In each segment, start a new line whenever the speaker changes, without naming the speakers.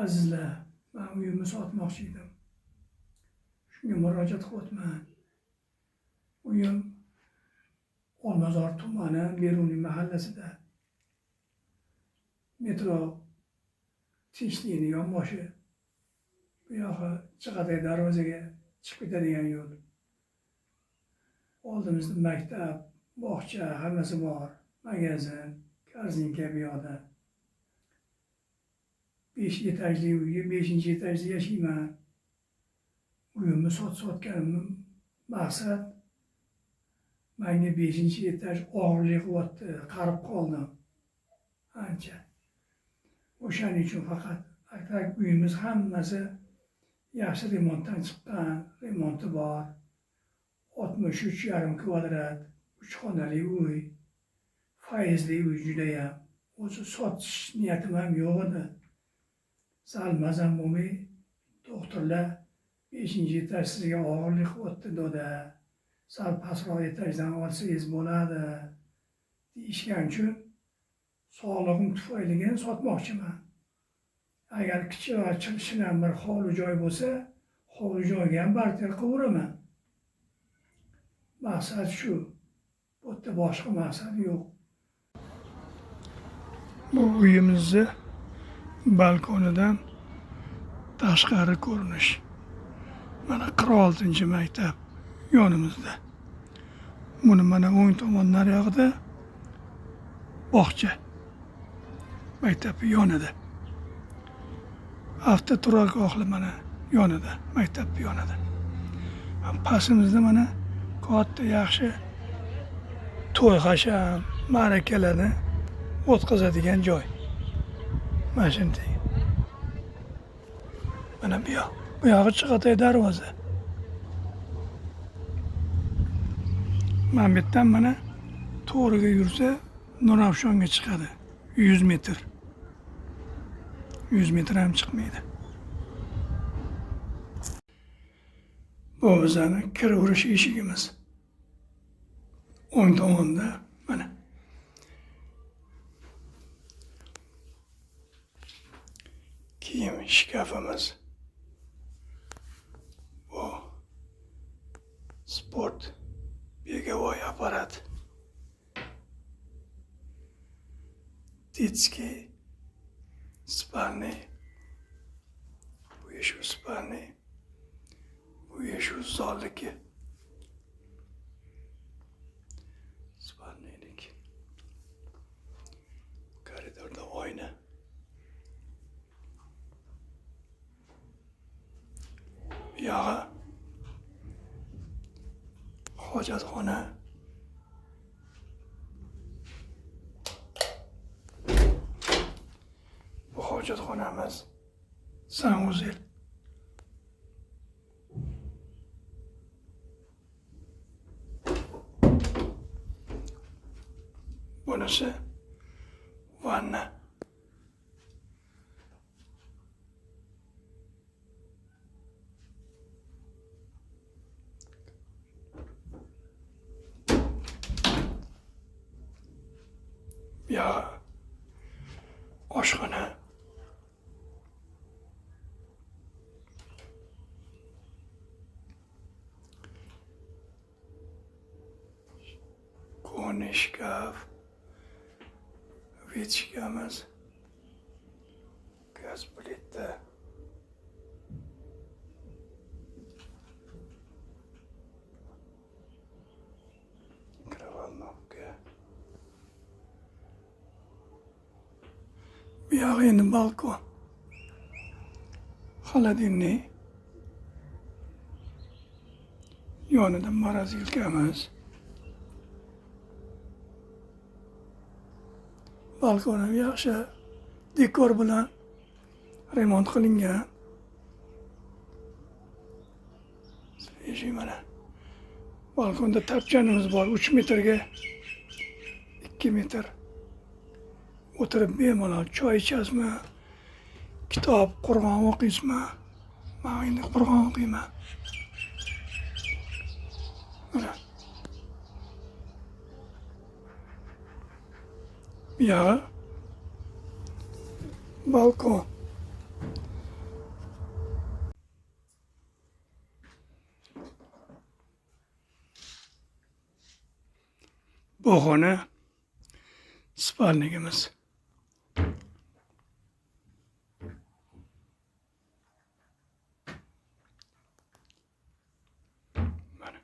Azizlar, men uyimni sotmoqchi edim. Shunga murojaat qilyapman. Uyim Olmazor tumani Beruniy mahallasida. Metro tinchligini yonboshi. Bu yog'i Chig'atay darvozaga chiqib ketadigan yo'l. Oldimizda maktab, bog'cha, hammasi bor. Magazin, korzinka bu yoqda. 5 etajli uyga 5-etajda yashayman. Uyimni sotganim maqsad menga 5-etaj og'irlik qilyapti, qarib qoldim. Ancha. O'shaning uchun faqat uyimiz hammasi yaxshi remontdan chiqqan, remonti bor. 63,5 kvadrat, 3 xonali uy. Faizli uy judayam. O'zi sotish niyatim ham yo'q edi. Salmazam bo'lmay, doktorlar 5-etaj sizga og'irlik qilyapti doda. Sal pastroq etajdan olsangiz bo'ladi deyishgan uchun sog'lig'im tufayliga sotmoqchiman. Agar kichikroq chiqishidan bir hovli joy bo'lsa, hovli joyga ham barter qilaveraman. Maqsad shu. Bu yerda boshqa maqsad yo'q. Bu uyimizni balkonidan tashqari ko'rinish. Mana 46-maktab yonimizda. Buni mana o'ng tomon naryoqda bog'cha. Maktab yonida. Avtoturargohli mana yonida, maktab yonida. Pastimizda mana katta yaxshi to'y hasham, ma'rakalarni o'tkazadigan joy. Mana shunday. Mana bu yog'i Chig'atay darvoza. Mana bu yerdan mana to'g'riga yursa Nurafshonga chiqadi. 100 metr. 100 metr ham chiqmaydi. Bu bizning kiraverish eshigimiz. O'ng tomonda mana. Kiyim shkafimiz. Bu sport begovoy apparat. Детский spalniy. Bu shu spalniy. Bu shu zalliki. Spalniylik. Koridorda oyna. Bu yog'i hojatxona. Bu hojatxonamiz sanuzel. Bunisi vanna. Ya oshxona. Koni shkaf. Vechkamiz. Gaz plita. Mikrovalnovka. Bu yog'i endi balkon. Холодильник. Yonida morosilkamiz. Balkonim yaxshi dekor bilan remont qilingan. Svejiy mana. Balkonda tapchanimiz bor 3 metrga 2 metr. O'tirib bemalol choy ichasizmi? Kitob, Qur'on o'qiysizmi? Men endi Qur'on o'qiyman. Mana. Bu yog'i balkon. Bu xona spalnigimiz. Mana.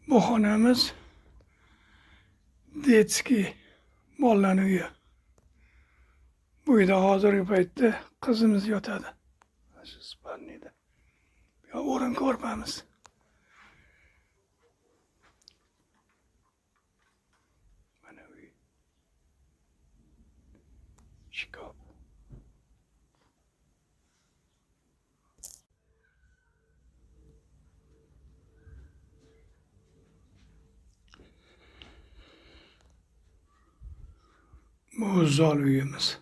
Bu xonamiz detskiy bolalarning uyi. Bu uyda hozirgi paytda qizimiz yotadi. Shu spalniyda. Ya o'rin ko'rpamiz. Mana uy. Shkop. Bu zol uyimiz.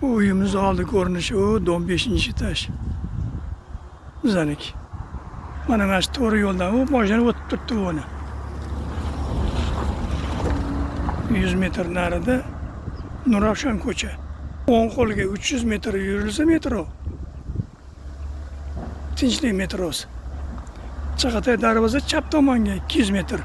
Bu uyimiz oldi ko'rinishi u 15 etaş. Bizaniki. Mana shu to'g'ri yo'ldan u mashina o'tib turibdi buni. 100 metr narida Nurafshon ko'cha. O'ng qo'lga 300 metr yurilsa metro. Tinchlik metrosi. Chaqatay darvoza chap tomonga 200 metr.